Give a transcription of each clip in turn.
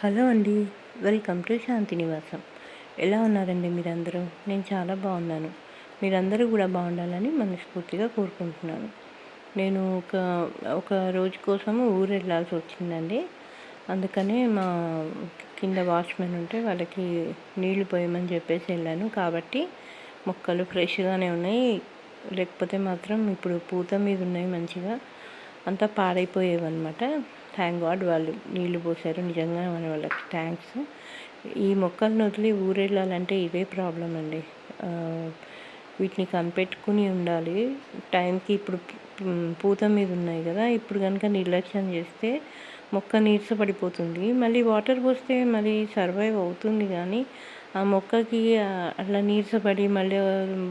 Hello అండి. Welcome to శాంతి నివాసం. ఎలా ఉన్నారండి మీరందరూ? నేను చాలా బాగున్నాను. మీరందరూ కూడా బాగుండాలని మనస్ఫూర్తిగా కోరుకుంటున్నాను. నేను ఒక రోజు కోసము ఊరు వెళ్ళాల్సి వచ్చిందండి. అందుకనే మా కింద వాచ్మెన్ ఉంటే వాళ్ళకి నీళ్లు పోయమని చెప్పేసి వెళ్ళాను. కాబట్టి మొక్కలు ఫ్రెష్గానే ఉన్నాయి. లేకపోతే మాత్రం ఇప్పుడు పూత మీద ఉన్నాయి మంచిగా. అంతా పాడైపోయేవన్నమాట. థ్యాంక్ గాడ్ వాళ్ళు నీళ్లు పోసారు. నిజంగా మన వాళ్ళకి థ్యాంక్స్. ఈ మొక్కలను వదిలి ఊరెళ్ళాలంటే ఇదే ప్రాబ్లం అండి. వీటిని కనిపెట్టుకుని ఉండాలి టైంకి. ఇప్పుడు పూత మీద ఉన్నాయి కదా, ఇప్పుడు కనుక నిర్లక్ష్యం చేస్తే మొక్క నీరసపడిపోతుంది. మళ్ళీ వాటర్ పోస్తే మళ్ళీ సర్వైవ్ అవుతుంది, కానీ ఆ మొక్కకి అట్లా నీరసపడి మళ్ళీ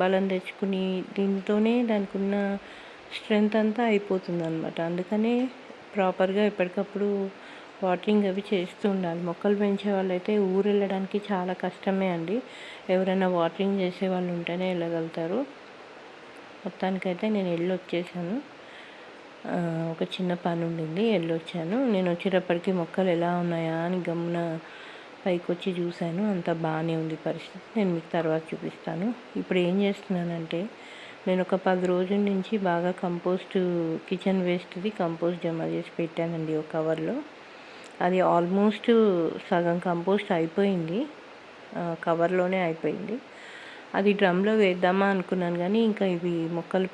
బలం తెచ్చుకుని దీంతోనే దానికి ఉన్న స్ట్రెంగ్త్ అంతా అయిపోతుంది అనమాట. అందుకనే ప్రాపర్గా ఎప్పటికప్పుడు వాటరింగ్ అవి చేస్తూ ఉండాలి. మొక్కలు పెంచే వాళ్ళైతే ఊరు వెళ్ళడానికి చాలా కష్టమే అండి. ఎవరైనా వాటరింగ్ చేసే వాళ్ళు ఉంటేనే వెళ్ళగలుగుతారు. మొత్తానికైతే నేను వెళ్ళొచ్చేసాను. ఒక చిన్న పని ఉండింది, వెళ్ళొచ్చాను. నేను వచ్చేటప్పటికి మొక్కలు ఎలా ఉన్నాయా అని గమ్మున పైకి వచ్చి చూశాను. అంతా బాగానే ఉంది పరిస్థితి. నేను మీకు తర్వాత చూపిస్తాను. ఇప్పుడు ఏం చేస్తున్నానంటే, నేను ఒక 10 రోజుల నుంచి బాగా కిచెన్ వేస్ట్ది కంపోస్ట్ జమ చేసి పెట్టానండి ఒక కవర్లో. అది ఆల్మోస్ట్ సగం కంపోస్ట్ అయిపోయింది, కవర్లోనే అయిపోయింది. అది డ్రమ్లో వేద్దామా అనుకున్నాను, కానీ ఇంకా ఇవి మొక్కలు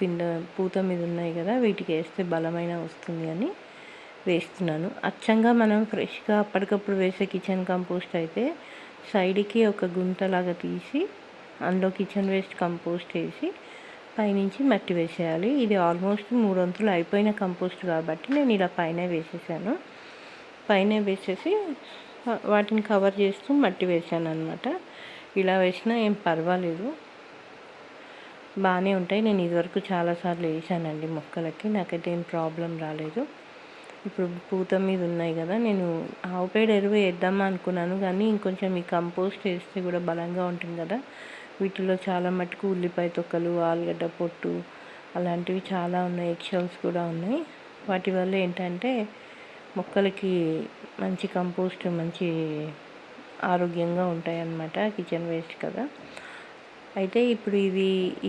పూత మీద ఉన్నాయి కదా, వీటికి వేస్తే బలమైన వస్తుంది అని వేస్తున్నాను. అచ్చంగా మనం ఫ్రెష్గా అప్పటికప్పుడు వేసే కిచెన్ కంపోస్ట్ అయితే సైడ్కి ఒక గుంతలాగా తీసి అందులో కిచెన్ వేస్ట్ కంపోస్ట్ వేసి పైనుంచి మట్టి వేసేయాలి. ఇది ఆల్మోస్ట్ 3 వంతులు అయిపోయిన కంపోస్ట్ కాబట్టి నేను ఇలా పైన వేసేసాను. పైన వేసేసి వాటిని కవర్ చేస్తూ మట్టి వేసాను అనమాట. ఇలా వేసినా ఏం పర్వాలేదు, బాగానే ఉంటాయి. నేను ఇదివరకు చాలాసార్లు వేసానండి మొక్కలకి, నాకైతే ఏం ప్రాబ్లం రాలేదు. ఇప్పుడు పూత మీద ఉన్నాయి కదా, నేను ఆవు పేడ ఎరువు వేద్దామా అనుకున్నాను, కానీ ఇంకొంచెం ఈ కంపోస్ట్ వేస్తే కూడా బలంగా ఉంటుంది కదా. వీటిలో చాలా మటుకు ఉల్లిపాయ తొక్కలు, ఆలుగడ్డ పొట్టు అలాంటివి చాలా ఉన్నాయి, ఎగ్షెల్స్ కూడా ఉన్నాయి. వాటి వల్ల ఏంటంటే మొక్కలకి మంచి కంపోస్ట్, మంచి ఆరోగ్యంగా ఉంటాయి అన్నమాట. కిచెన్ వేస్ట్ కదా. అయితే ఇప్పుడు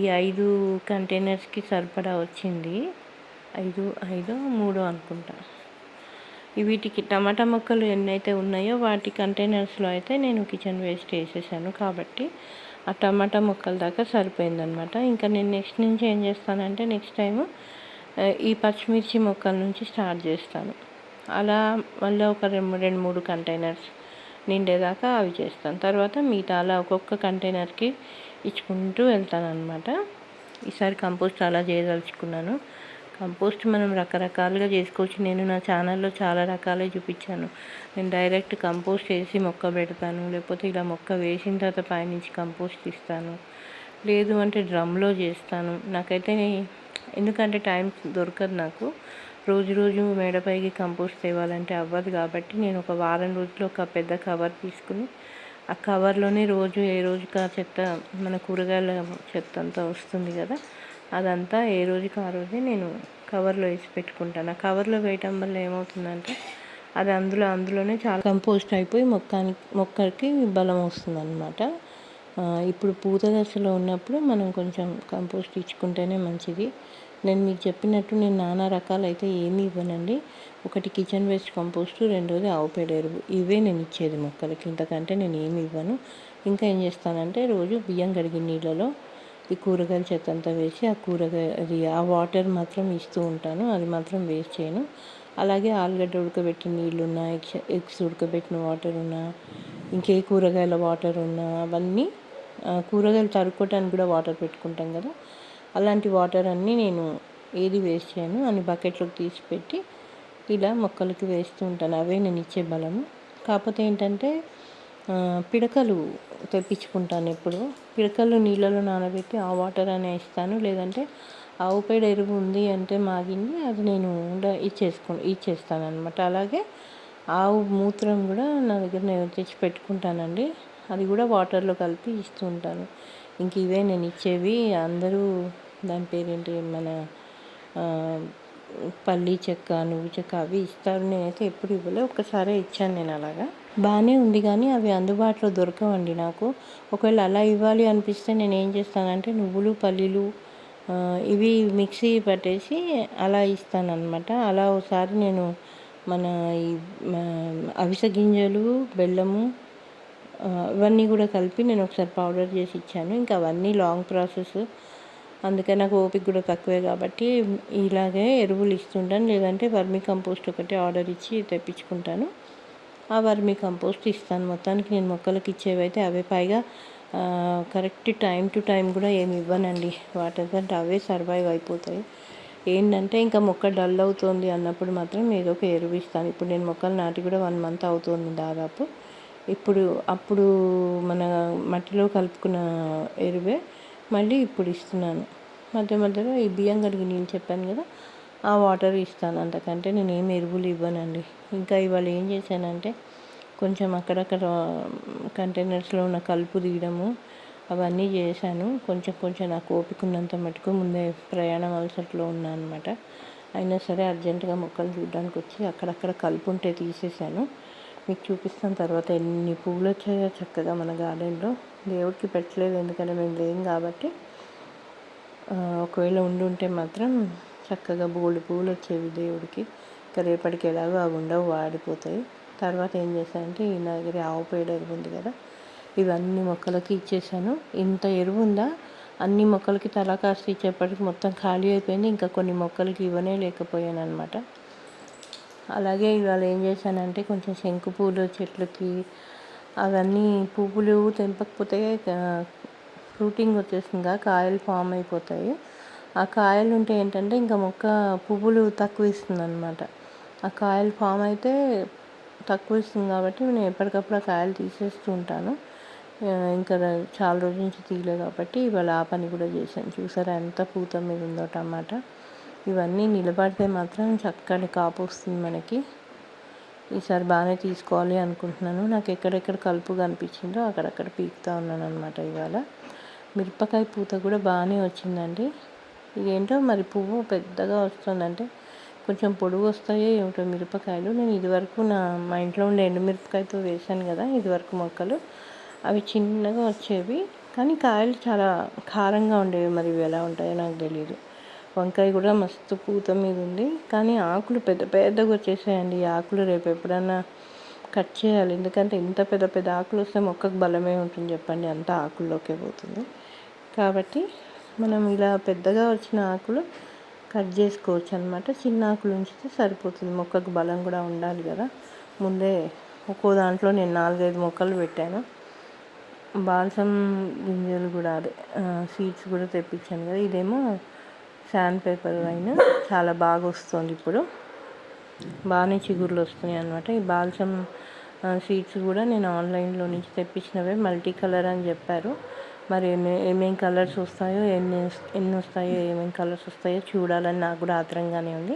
ఈ 5 కంటైనర్స్కి సరిపడా వచ్చింది. 3 అనుకుంటా. వీటికి టమాటా మొక్కలు ఎన్నైతే ఉన్నాయో వాటి కంటైనర్స్లో అయితే నేను కిచెన్ వేస్ట్ వేసేసాను, కాబట్టి ఆ టమాటా మొక్కల దాకా సరిపోయిందనమాట. ఇంకా నేను నెక్స్ట్ నుంచి ఏం చేస్తానంటే, నెక్స్ట్ టైము ఈ పచ్చిమిర్చి మొక్కల నుంచి స్టార్ట్ చేస్తాను. అలా మళ్ళీ ఒక 2-3 కంటైనర్స్ నిండేదాకా అవి చేస్తాను. తర్వాత మిగతా అలా ఒక్కొక్క కంటైనర్కి ఇచ్చుకుంటూ వెళ్తాను అనమాట. ఈసారి కంపోస్ట్ అలా చేయదలుచుకున్నాను. కంపోస్ట్ మనం రకరకాలుగా చేసుకోవచ్చు. నేను నా ఛానల్లో చాలా రకాలే చూపించాను. నేను డైరెక్ట్ కంపోస్ట్ వేసి మొక్క పెడతాను, లేకపోతే ఇలా మొక్క వేసిన తర్వాత పైనుంచి కంపోస్ట్ ఇస్తాను, లేదు అంటే డ్రమ్లో చేస్తాను. నాకైతే ఎందుకంటే టైం దొరకదు నాకు. రోజు మేడపైకి కంపోస్ట్ తేవాలంటే అవ్వదు, కాబట్టి నేను ఒక వారం రోజులు ఒక పెద్ద కవర్ తీసుకుని ఆ కవర్లోనే రోజు ఏ రోజుకి ఆ చెత్త, మన కూరగాయల చెత్త అంతా వస్తుంది కదా, అదంతా ఏ రోజుకి ఆ రోజే నేను కవర్లో వేసి పెట్టుకుంటాను. ఆ కవర్లో వేయటం వల్ల ఏమవుతుందంటే అది అందులోనే చాలా కంపోస్ట్ అయిపోయి మొక్కకి బలం వస్తుంది అన్నమాట. ఇప్పుడు పూత దశలో ఉన్నప్పుడు మనం కొంచెం కంపోస్ట్ ఇచ్చుకుంటేనే మంచిది. నేను మీకు చెప్పినట్టు నేను నానా రకాలు అయితే ఏమీ ఇవ్వనండి. ఒకటి కిచెన్ వేస్ట్ కంపోస్ట్, రెండోది ఆవు పేడ ఎరువు, ఇవే నేను ఇచ్చేది మొక్కలకి. ఇంతకంటే నేను ఏమి ఇవ్వను. ఇంకా ఏం చేస్తానంటే, రోజు బియ్యం కడిగిన నీళ్ళలో ఈ కూరగాయల చెత్త అంతా వేసి ఆ వాటర్ మాత్రం ఇస్తూ ఉంటాను. అది మాత్రం వేస్ట్ చేయను. అలాగే ఆలుగడ్డ ఉడకబెట్టిన నీళ్ళున్నా, ఎగ్స్ ఉడకబెట్టిన వాటర్ ఉన్నా, ఇంకే కూరగాయల వాటర్ ఉన్నా, అవన్నీ కూరగాయలు తరుక్కోవటానికి కూడా వాటర్ పెట్టుకుంటాం కదా, అలాంటి వాటర్ అన్నీ నేను ఏది వేస్ట్ చేయను. అన్ని బకెట్లోకి తీసి పెట్టి ఇలా మొక్కలకి వేస్తూ ఉంటాను. అవే నేను ఇచ్చే బలము. కాకపోతే ఏంటంటే పిడకలు తెప్పించుకుంటాను. ఎప్పుడు పిడకలు నీళ్ళలో నానబెట్టి ఆ వాటర్ అనే ఇస్తాను. లేదంటే ఆవు పేడ ఎరువు ఉంది అంటే మాగింది, అది నేను ఇచ్చేస్తాను అనమాట. అలాగే ఆవు మూత్రం కూడా నా దగ్గర నేను తెచ్చి పెట్టుకుంటానండి. అది కూడా వాటర్లో కలిపి ఇస్తూ ఉంటాను. ఇంక ఇవే నేను ఇచ్చేవి. అందరూ దాని పేరేంటి, మన పల్లి చెక్క, నువ్వు చెక్క అవి ఇస్తారు. నేనైతే ఎప్పుడు ఇవ్వలే, ఒక్కసారే ఇచ్చాను నేను అలాగా. బాగానే ఉంది కానీ అవి అందుబాటులో దొరకవండి నాకు. ఒకవేళ అలా ఇవ్వాలి అనిపిస్తే నేనేం చేస్తానంటే నువ్వులు, పల్లీలు ఇవి మిక్సీ పట్టేసి అలా ఇస్తాననమాట. అలా ఒకసారి నేను మన ఈ అవిసె గింజలు, బెల్లము ఇవన్నీ కూడా కలిపి నేను ఒకసారి పౌడర్ చేసి ఇచ్చాను. ఇంకా అవన్నీ లాంగ్ ప్రాసెస్, అందుకని నాకు ఓపిక కూడా తక్కువే కాబట్టి ఇలాగే ఎరువులు ఇస్తుంటాను. లేదంటే వర్మీ కంపోస్ట్ ఒకటి ఆర్డర్ ఇచ్చి తెప్పించుకుంటాను. ఆ వర్మీ కంపోస్ట్ ఇస్తాను. మొత్తానికి నేను మొక్కలకి ఇచ్చేవైతే అవే. పైగా కరెక్ట్ టైం టు టైం కూడా ఏమి ఇవ్వనండి. వాటంటే అవే సర్వైవ్ అయిపోతాయి. ఏంటంటే ఇంకా మొక్క డల్ అవుతుంది అన్నప్పుడు మాత్రం ఏదో ఒక ఎరువు ఇస్తాను. ఇప్పుడు నేను మొక్కలు నాటి కూడా 1 మంత్ అవుతుంది దాదాపు. అప్పుడు మన మట్టిలో కలుపుకున్న ఎరువే మళ్ళీ ఇప్పుడు ఇస్తున్నాను. మధ్య మధ్యలో ఈ బియ్యం కడిగి నీళ్ళు చెప్పాను కదా, ఆ వాటర్ ఇస్తాను. అంతకంటే నేను ఏం ఎరువులు ఇవ్వనండి. ఇంకా ఇవాళ ఏం చేశానంటే కొంచెం అక్కడక్కడ కంటైనర్స్లో ఉన్న కలుపు తీయడము అవన్నీ చేశాను. కొంచెం నాకు ఓపిక ఉన్నంత మటుకు. ముందే ప్రయాణం అలసటలో ఉన్నాను అనమాట. అయినా సరే అర్జెంటుగా మొక్కలు చూడడానికి వచ్చి అక్కడక్కడ కలుపు ఉంటే తీసేసాను. మీకు చూపిస్తాను తర్వాత. ఎన్ని పువ్వులు వచ్చాయో చక్కగా మన గార్డెన్లో. దేవుడికి పెట్టలేదు ఎందుకంటే మేము లేం కాబట్టి. ఒకవేళ ఉండుంటే మాత్రం చక్కగా బోల్డు పువ్వులు వచ్చేవి దేవుడికి. ఇంకా రేపటికి ఎలాగో అవి ఉండవు, వాడిపోతాయి. తర్వాత ఏం చేశానంటే ఈ నా దగ్గర ఆవు పేడ ఎరువు ఉంది కదా, ఇవన్నీ మొక్కలకి ఇచ్చేసాను. ఇంత ఎరువు ఉందా, అన్ని మొక్కలకి తలా కాస్త ఇచ్చేప్పటికి మొత్తం ఖాళీ అయిపోయింది. ఇంకా కొన్ని మొక్కలకి ఇవ్వనే లేకపోయాను అనమాట. అలాగే ఇవాళ ఏం చేశానంటే కొంచెం శంకు పూలు చెట్లకి అవన్నీ పువ్వులు తెంపకపోతే ఫ్రూటింగ్ వచ్చేసిందిగా, కాయలు ఫామ్ అయిపోతాయి. ఆ కాయలు ఉంటే ఏంటంటే ఇంకా మొక్క పువ్వులు తక్కువ ఇస్తుంది అనమాట. ఆ కాయలు ఫామ్ అయితే తక్కువ ఇస్తుంది కాబట్టి నేను ఎప్పటికప్పుడు ఆ కాయలు తీసేస్తూ ఉంటాను. ఇంకా చాలా రోజుల నుంచి తీయలే కాబట్టి ఇవాళ ఆ పని కూడా చేశాను. చూసారా ఎంత పూత మీద ఉందో టమాటా. ఇవన్నీ నిలబడితే మాత్రం చక్కని కాపు వస్తుంది మనకి. ఈసారి బాగానే తీసుకోవాలి అనుకుంటున్నాను. నాకు ఎక్కడెక్కడ కలుపు కనిపించిందో అక్కడక్కడ పీకుతూ ఉన్నాను అనమాట. ఇవాళ మిరపకాయ పూత కూడా బాగానే వచ్చిందండి. ఇదేంటో మరి పువ్వు పెద్దగా వస్తుందంటే కొంచెం పొడుగు వస్తాయో ఏమిటో మిరపకాయలు. నేను ఇదివరకు మా ఇంట్లో ఉండే ఎండుమిరపకాయతో వేశాను కదా ఇదివరకు మొక్కలు, అవి చిన్నగా వచ్చేవి కానీ కాయలు చాలా కారంగా ఉండేవి. మరి ఇవి ఎలా ఉంటాయో నాకు తెలియదు. వంకాయ కూడా మస్తు పూత మీద ఉంది కానీ ఆకులు పెద్ద పెద్దగా వచ్చేసాయండి. ఈ ఆకులు రేపు ఎప్పుడన్నా కట్ చేయాలి. ఎందుకంటే ఇంత పెద్ద పెద్ద ఆకులు వస్తే మొక్కకు బలమే ఉంటుంది చెప్పండి, అంత ఆకుల్లోకే పోతుంది. కాబట్టి మనం ఇలా పెద్దగా వచ్చిన ఆకులు కట్ చేసుకోవచ్చు అనమాట. చిన్న ఆకులు ఉంచితే సరిపోతుంది. మొక్కకు బలం కూడా ఉండాలి కదా. ముందే ఒక్కో దాంట్లో నేను 4-5 మొక్కలు పెట్టాను. బాల్సమ్ గింజలు కూడా అదే సీడ్స్ కూడా తెప్పించాను కదా. ఇదేమో శాండ్ పేపర్ వైన్ చాలా బాగా వస్తుంది ఇప్పుడు, బాగానే చిగుర్లు వస్తున్నాయి అనమాట. ఈ బాల్సమ్ సీడ్స్ కూడా నేను ఆన్లైన్లో నుంచి తెప్పించినవే, మల్టీ కలర్ అని చెప్పారు. మరి ఏమేమి కలర్స్ వస్తాయో ఎన్ని వస్తాయో ఏమేమి కలర్స్ వస్తాయో చూడాలని నాకు కూడా ఆత్రంగానే ఉంది.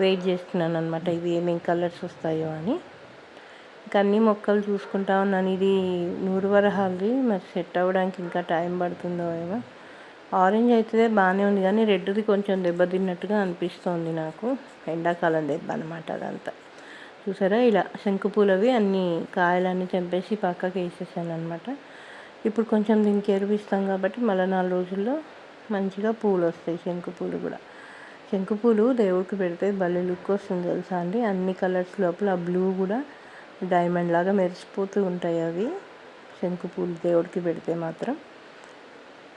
వెయిట్ చేస్తున్నాను అనమాట ఇవి ఏమేమి కలర్స్ వస్తాయో అని. ఇంకా అన్ని మొక్కలు చూసుకుంటా ఉన్నాను. ఇది నూరువరహాలది, మరి సెట్ అవ్వడానికి ఇంకా టైం పడుతుందో ఏమో. ఆరెంజ్ అయితే బాగానే ఉంది కానీ రెడ్ది కొంచెం దెబ్బతిన్నట్టుగా అనిపిస్తోంది నాకు. ఎండాకాలం దెబ్బ అనమాట అదంతా. చూసారా ఇలా శంకుపూలవి అన్నీ కాయలన్నీ తెంపేసి పక్కకి వేసేసాను అనమాట. ఇప్పుడు కొంచెం దీనికి ఎరువు ఇస్తాం కాబట్టి మళ్ళీ 4 రోజుల్లో మంచిగా పూలు వస్తాయి. శంకుపూలు కూడా, శంకుపూలు దేవుడికి పెడితే భలే లుక్ వస్తుంది తెలుసా అండి. అన్ని కలర్స్ లోపల ఆ బ్లూ కూడా డైమండ్ లాగా మెరిసిపోతూ ఉంటాయి అవి శంకుపూలు దేవుడికి పెడితే మాత్రం.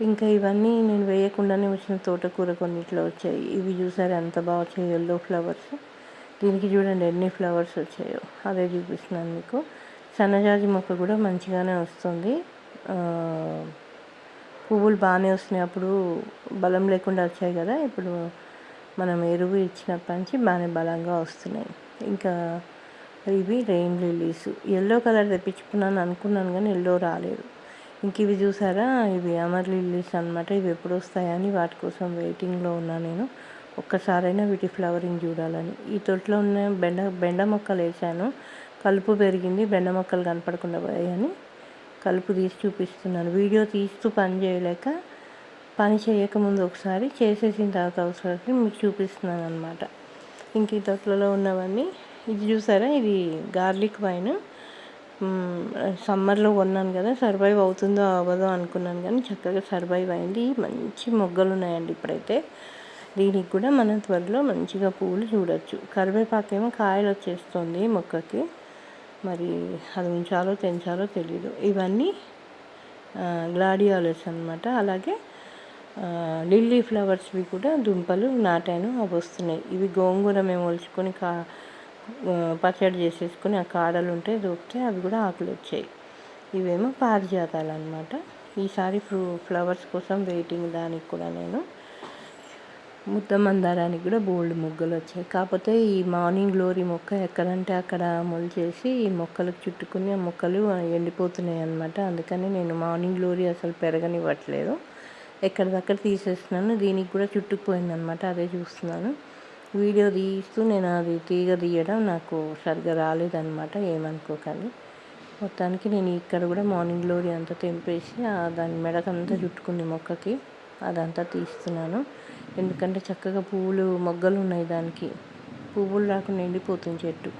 ఇంకా ఇవన్నీ నేను వేయకుండానే వచ్చిన తోటకూర కొన్నిట్లో వచ్చాయి. ఇవి చూసారు ఎంత బాగా వచ్చాయి, ఎల్లో ఫ్లవర్స్. దీనికి చూడండి ఎన్ని ఫ్లవర్స్ వచ్చాయో, అదే చూపిస్తున్నాను మీకు. సన్నజాజి మొక్క కూడా మంచిగానే వస్తుంది. పువ్వులు బాగానే వస్తున్నాయి. అప్పుడు బలం లేకుండా వచ్చాయి కదా, ఇప్పుడు మనం ఎరువు ఇచ్చినప్పటి నుంచి బాగానే బలంగా వస్తున్నాయి. ఇంకా ఇవి రెయిన్ లిల్లీస్, ఎల్లో కలర్ తెప్పించుకున్నాను అనుకున్నాను కానీ ఎల్లో రాలేదు. ఇంక ఇవి చూసారా, ఇవి అమర్ లిల్లీస్ అనమాట. ఇవి ఎప్పుడు వస్తాయని వాటి కోసం వెయిటింగ్లో ఉన్నా నేను. ఒక్కసారైనా వీటి ఫ్లవరింగ్ చూడాలని. ఈ తొట్లో ఉన్న బెండ మొక్కలు వేసాను, కలుపు పెరిగింది, బెండ మొక్కలు కనపడకుండా పోయాయని కలుపు తీసి చూపిస్తున్నాను. వీడియో తీస్తూ పని చేయలేక, పని చేయకముందు ఒకసారి చేసేసిన తర్వాత ఒకసారి మీకు చూపిస్తున్నాను అనమాట. ఇంక ఈ తొట్లలో ఉన్నవన్నీ. ఇది చూసారా, ఇది గార్లిక్ వైన్. సమ్మర్లో కొన్నాను కదా, సర్వైవ్ అవుతుందో అవ్వదో అనుకున్నాను కానీ చక్కగా సర్వైవ్ అయింది. మంచి మొగ్గలు ఉన్నాయండి ఇప్పుడైతే. దీనికి కూడా మనం త్వరలో మంచిగా పూలు చూడొచ్చు. కరివేపాకేమో కాయలు వచ్చేస్తుంది మొక్కకి, మరి అది ఉంచాలో తెంచాలో తెలీదు. ఇవన్నీ గ్లాడియోలస్ అనమాట. అలాగే లిల్లీ ఫ్లవర్స్వి కూడా దుంపలు నాటాను, అవి వస్తున్నాయి. ఇవి గోంగూర మేము ఒలుచుకొని పచ్చడి చేసేసుకొని ఆ కాడలు ఉంటే దొరికితే అవి కూడా ఆకులు వచ్చాయి. ఇవేమో పారిజాతాలు అనమాట. ఈసారి ఫ్లవర్స్ కోసం వెయిటింగ్. దానికి కూడా నేను ముద్ద మందారానికి కూడా బోల్డ్ మొగ్గలు వచ్చాయి. కాకపోతే ఈ మార్నింగ్ గ్లోరీ మొక్క ఎక్కడంటే అక్కడ మొలిచేసి ఈ మొక్కలకు చుట్టుకుని ఆ మొక్కలు ఎండిపోతున్నాయి అనమాట. అందుకని నేను మార్నింగ్ గ్లోరీ అసలు పెరగనివ్వట్లేదు, ఎక్కడిదక్కడ తీసేస్తున్నాను. దీనికి కూడా చుట్టుకుపోయిందనమాట, అదే చూస్తున్నాను. వీడియో తీస్తూ నేను అది తీగ తీయడం నాకు సరిగ్గా రాలేదన్నమాట, ఏమనుకోకండి. మొత్తానికి నేను ఇక్కడ కూడా మార్నింగ్ గ్లోరీ అంతా తెంపేసి దాని మెడకంతా చుట్టుకుంది మొక్కకి, అదంతా తీస్తున్నాను. ఎందుకంటే చక్కగా పువ్వులు మొగ్గలు ఉన్నాయి, దానికి పువ్వులు రాకుండా ఎండిపోతుంది చెట్టు.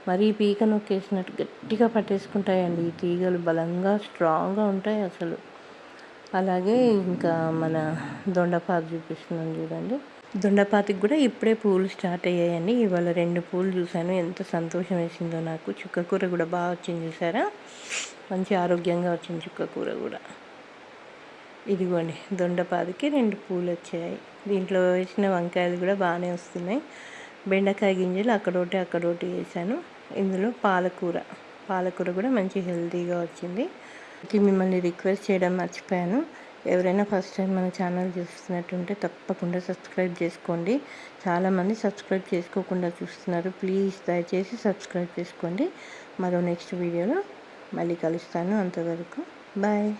మరీ పీక నొక్కేసినట్టు గట్టిగా పట్టేసుకుంటాయండి ఈ తీగలు, బలంగా స్ట్రాంగ్గా ఉంటాయి అసలు. అలాగే ఇంకా మన దొండపాదు చూపిస్తున్నాను చూడండి. దొండపాతికి కూడా ఇప్పుడే పూలు స్టార్ట్ అయ్యాయండి. ఇవాళ 2 పూలు చూశాను, ఎంత సంతోషం వేసిందో నాకు. చుక్కకూర కూడా బాగా వచ్చింది చూసారా, మంచి ఆరోగ్యంగా వచ్చింది చుక్కకూర కూడా. ఇదిగోండి, దొండపాదికి 2 పూలు వచ్చాయి. దీంట్లో వేసిన వంకాయలు కూడా బాగానే వస్తున్నాయి. బెండకాయ గింజలు అక్కడోటి వేసాను. ఇందులో పాలకూర కూడా మంచి హెల్తీగా వచ్చింది. మిమ్మల్ని రిక్వెస్ట్ చేయడం మర్చిపోయాను, ఎవరైనా ఫస్ట్ టైం మన ఛానల్ చూస్తున్నట్టుంటే తప్పకుండా సబ్స్క్రైబ్ చేసుకోండి. చాలామంది సబ్స్క్రైబ్ చేసుకోకుండా చూస్తున్నారు, ప్లీజ్ దయచేసి సబ్స్క్రైబ్ చేసుకోండి. మరో నెక్స్ట్ వీడియోలో మళ్ళీ కలుస్తాను. అంతవరకు బాయ్.